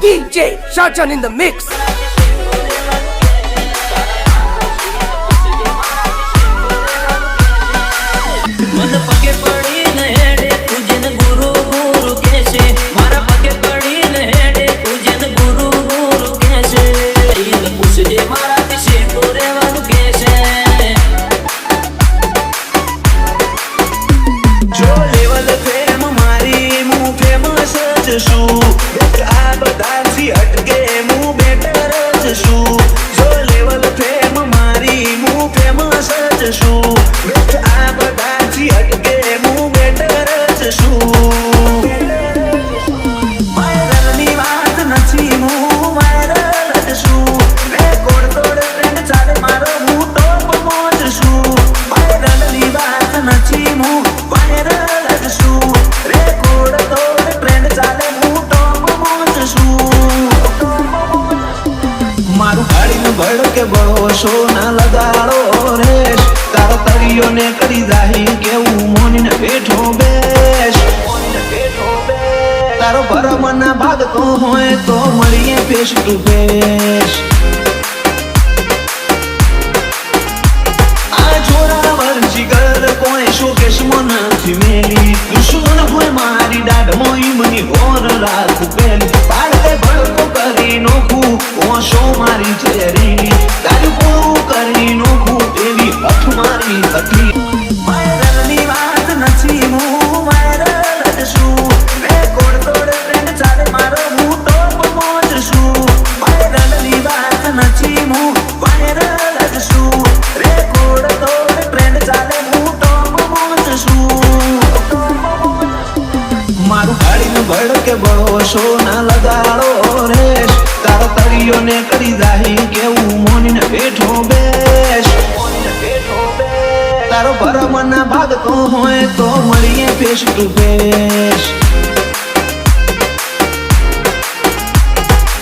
DJ Shajan in the mix. ભડકે ભરોસો ના લગાડો રેશ તારો તરિયો ને કરી જાહી કેવું મોનીને બેઠો બેસ તારો ભરમ ના ભાગતો હોય તો મળીએ ફેસ ટુ ફેસ આ જોરાવર જીગર કોઈ શોકેશ નથી મેલી દુશ્મન હોય મારી દાઢ મોઈ મની હોર રાત પેલી પાડે ભડકો કરી નોખું ઓશો મારી ચેરી તારી પૂરું કરી નોખું એવી હઠ મારી હતી વાયરલની વાત નથી હું વાયરલ જ છું રેકોર્ડ તોડ ટ્રેન્ડ ચાલે મારો હું ટોપ મોજ છું વાયરલની વાત નથી હું વાયરલ જ છું રેકોર્ડ તોડ ટ્રેન્ડ ચાલે હું ટોપ મોજ છું મારું ગાડીનું ભડકે ભરોસો ના લગાડો રેશ તારો તરિયો ને કરી જાહી કેવું મોનીને બેઠો બેસ તારો ભરમ ના ભાગતો હોય તો મળીએ ફેસ ટુ ફેસ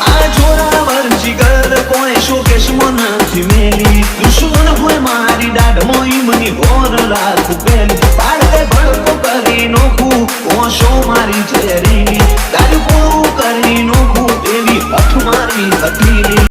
આ જોરાવર જીગર કોઈ શોકેશ નથી મેલી દુશ્મન હોય મારી દાઢ મોઈ મની હોર રાત પેલી પાડે ભડકો કરી નોખું ઓશો મારી ચેરી તારી પૂરું કરી નોખું એવી હઠ મારી હતી